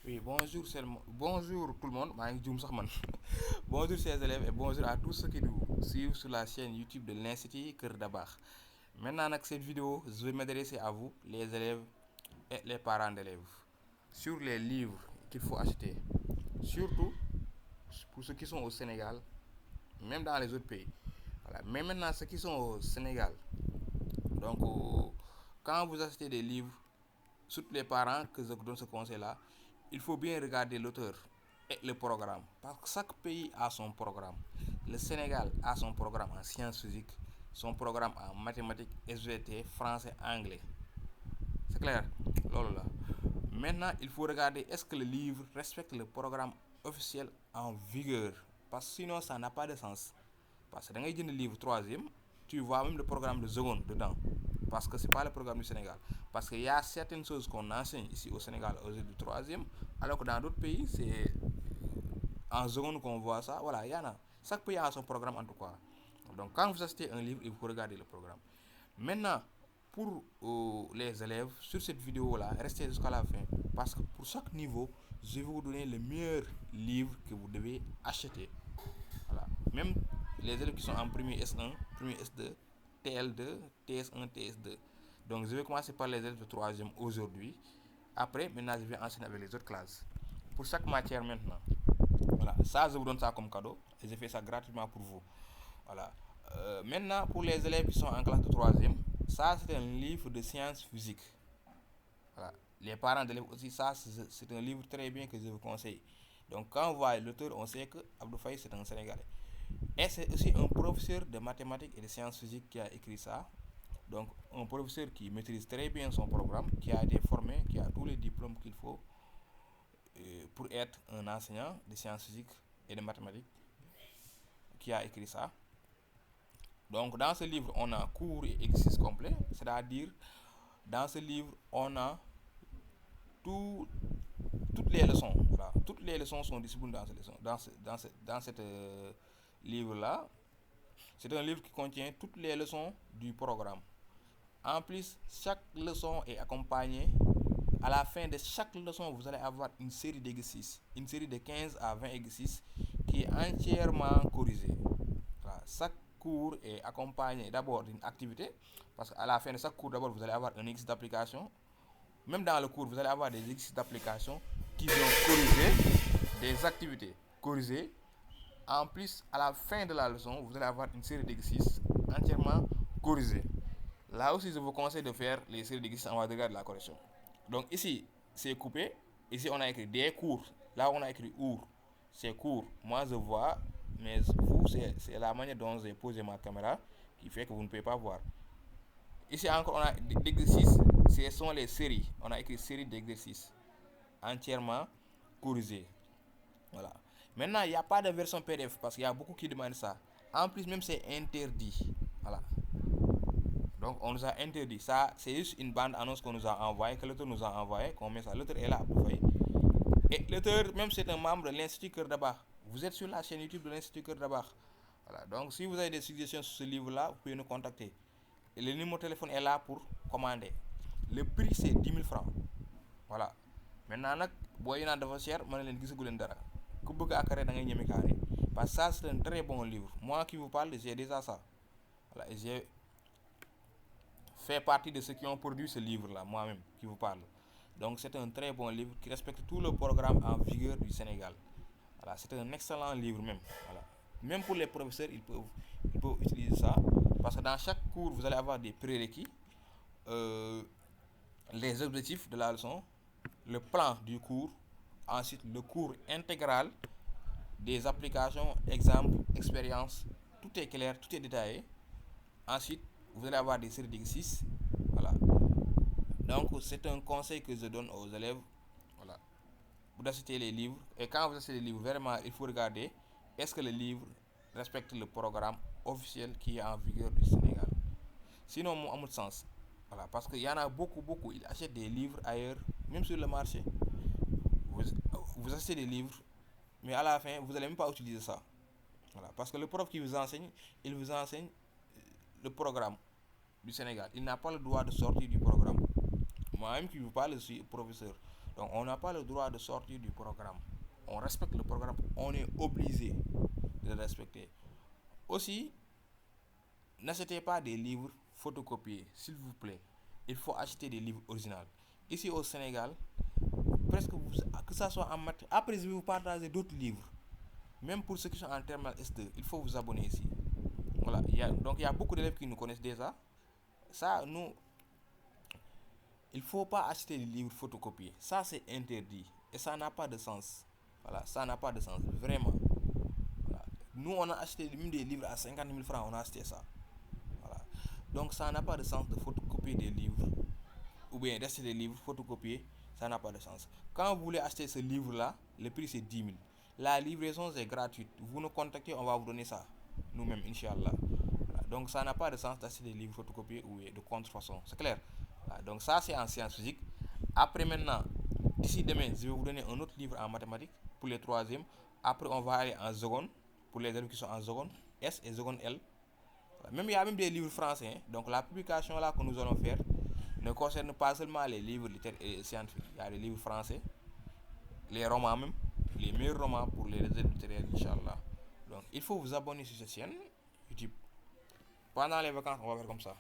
Oui, bonjour tout le monde. Bonjour chers élèves et bonjour à tous ceux qui nous suivent sur la chaîne YouTube de l'Institut Kër Dabakh. Maintenant, avec cette vidéo, je vais m'adresser à vous, les élèves et les parents d'élèves, sur les livres qu'il faut acheter. Surtout pour ceux qui sont au Sénégal, même dans les autres pays. Voilà. Mais maintenant, ceux qui sont au Sénégal, donc quand vous achetez des livres, surtout les parents que je donne ce conseil-là, il faut bien regarder l'auteur et le programme. Parce que chaque pays a son programme. Le Sénégal a son programme en sciences physiques, son programme en mathématiques, SVT, français, anglais. C'est clair? Lolo. Maintenant, il faut regarder est-ce que le livre respecte le programme officiel en vigueur. Parce que sinon, ça n'a pas de sens. Parce que dans le livre troisième, tu vois même le programme de seconde dedans. Parce que ce n'est pas le programme du Sénégal. Parce qu'il y a certaines choses qu'on enseigne ici au Sénégal aux du troisième, alors que dans d'autres pays, c'est en seconde qu'on voit ça. Voilà, il y en a. Chaque pays a son programme en tout cas. Donc quand vous achetez un livre, il faut regarder le programme. Maintenant, pour les élèves, sur cette vidéo-là, restez jusqu'à la fin. Parce que pour chaque niveau, je vais vous donner le meilleur livre que vous devez acheter. Voilà. Même les élèves qui sont en premier S1, premier S2, TL2, TS1, TS2. Donc je vais commencer par les élèves de troisième aujourd'hui. Après, maintenant, je vais enseigner avec les autres classes. Pour chaque matière maintenant. Voilà, ça, je vous donne ça comme cadeau. Et je fais ça gratuitement pour vous. Voilà. Maintenant, pour les élèves qui sont en classe de troisième, ça, c'est un livre de sciences physiques. Voilà. Les parents d'élèves aussi, ça, c'est un livre très bien que je vous conseille. Donc, quand on voit l'auteur, on sait que Abdou Faye, c'est un Sénégalais. Et c'est aussi un professeur de mathématiques et de sciences physiques qui a écrit ça. Donc, un professeur qui maîtrise très bien son programme, qui a été formé, qui a tous les diplômes qu'il faut pour être un enseignant de sciences physiques et de mathématiques, qui a écrit ça. Donc, dans ce livre, on a cours et exercices complets, c'est-à-dire, dans ce livre, on a toutes les leçons. Voilà. Toutes les leçons sont disponibles dans cette leçon, dans cette livre-là. C'est un livre qui contient toutes les leçons du programme. En plus, chaque leçon est accompagnée. À la fin de chaque leçon, vous allez avoir une série d'exercices, une série de 15 à 20 exercices qui est entièrement corrigée. Voilà. Chaque cours est accompagné d'abord d'une activité, parce qu'à la fin de chaque cours, d'abord, vous allez avoir un exercice d'application. Même dans le cours, vous allez avoir des exercices d'application qui vont corriger des activités corrigées. En plus, à la fin de la leçon, vous allez avoir une série d'exercices entièrement corrigés. Là aussi, je vous conseille de faire les séries d'exercices en regard de la correction. Donc ici, c'est coupé. Ici, on a écrit des cours. Là, on a écrit OUR. C'est court. Moi, je vois, mais vous, c'est la manière dont j'ai posé ma caméra qui fait que vous ne pouvez pas voir. Ici encore, on a d'exercices. Ce sont les séries. On a écrit série d'exercices entièrement corrigées. Voilà. Maintenant, il n'y a pas de version PDF parce qu'il y a beaucoup qui demandent ça. En plus, même c'est interdit. Voilà. Donc, on nous a interdit. Ça, c'est juste une bande annonce qu'on nous a envoyée, que l'auteur nous a envoyé, qu'on met ça. L'auteur est là, vous voyez. Et l'auteur, même c'est un membre de l'Institut Kër Dabakh. Vous êtes sur la chaîne YouTube de l'Institut Kër Dabakh. Voilà. Donc, si vous avez des suggestions sur ce livre-là, vous pouvez nous contacter. Et le numéro de téléphone est là pour commander. Le prix, c'est 10 000 francs. Voilà. Maintenant, si vous avez un cher, je vais vous dire dara. Si vous avez un ñëmi carré. Parce que ça, c'est un très bon livre. Moi qui vous parle, j'ai déjà ça. Voilà. Et j'ai fait partie de ceux qui ont produit ce livre-là, moi-même, qui vous parle. Donc, c'est un très bon livre qui respecte tout le programme en vigueur du Sénégal. Voilà. C'est un excellent livre même. Voilà. Même pour les professeurs, ils peuvent utiliser ça. Parce que dans chaque cours, vous allez avoir des prérequis, les objectifs de la leçon, le plan du cours, ensuite le cours intégral, des applications, exemples, expériences, tout est clair, tout est détaillé. Ensuite, vous allez avoir des séries d'exercices. Voilà. Donc, c'est un conseil que je donne aux élèves. Voilà. Vous achetez les livres. Et quand vous achetez les livres, vraiment, il faut regarder est-ce que le livre respecte le programme officiel qui est en vigueur du Sénégal. Sinon, il n'y a pas de sens. Voilà. Parce qu'il y en a beaucoup. Ils achètent des livres ailleurs, même sur le marché. Vous achetez des livres, mais à la fin, vous n'allez même pas utiliser ça. Voilà. Parce que le prof qui vous enseigne, il vous enseigne le programme du Sénégal. Il n'a pas le droit de sortir du programme. Moi-même qui vous parle, je suis professeur. Donc on n'a pas le droit de sortir du programme. On respecte le programme, on est obligé de le respecter. Aussi, n'achetez pas des livres photocopiés, s'il vous plaît. Il faut acheter des livres originaux. Ici au Sénégal, presque que ça soit en maths, après je vais vous partager d'autres livres. Même pour ceux qui sont en terminale S2, il faut vous abonner ici. Voilà, donc il y a beaucoup d'élèves qui nous connaissent déjà. Ça, nous, il ne faut pas acheter des livres photocopiés. Ça, c'est interdit. Et ça n'a pas de sens. Voilà, ça n'a pas de sens, vraiment. Voilà. Nous, on a acheté même des livres à 50 000 francs, on a acheté ça. Voilà. Donc, ça n'a pas de sens de photocopier des livres. Ou bien d'acheter des livres photocopiés, ça n'a pas de sens. Quand vous voulez acheter ce livre-là, le prix c'est 10 000. La livraison c'est gratuite. Vous nous contactez, on va vous donner ça. Nous-mêmes, Inch'Allah. Voilà. Donc ça n'a pas de sens d'acheter des livres photocopiés ou de contrefaçon. C'est clair. Voilà. Donc ça c'est en sciences physiques. Après maintenant, d'ici demain, je vais vous donner un autre livre en mathématiques pour les troisièmes. Après on va aller en seconde, pour les élèves qui sont en seconde S et seconde L. Voilà. Même il y a même des livres français. Hein. Donc la publication là que nous allons faire ne concerne pas seulement les livres littéraires et scientifiques. Il y a les livres français, les romans même, les meilleurs romans pour les élèves littéraires, Inch'Allah. Donc il faut vous abonner sur cette chaîne YouTube. Pendant les vacances, on va faire comme ça.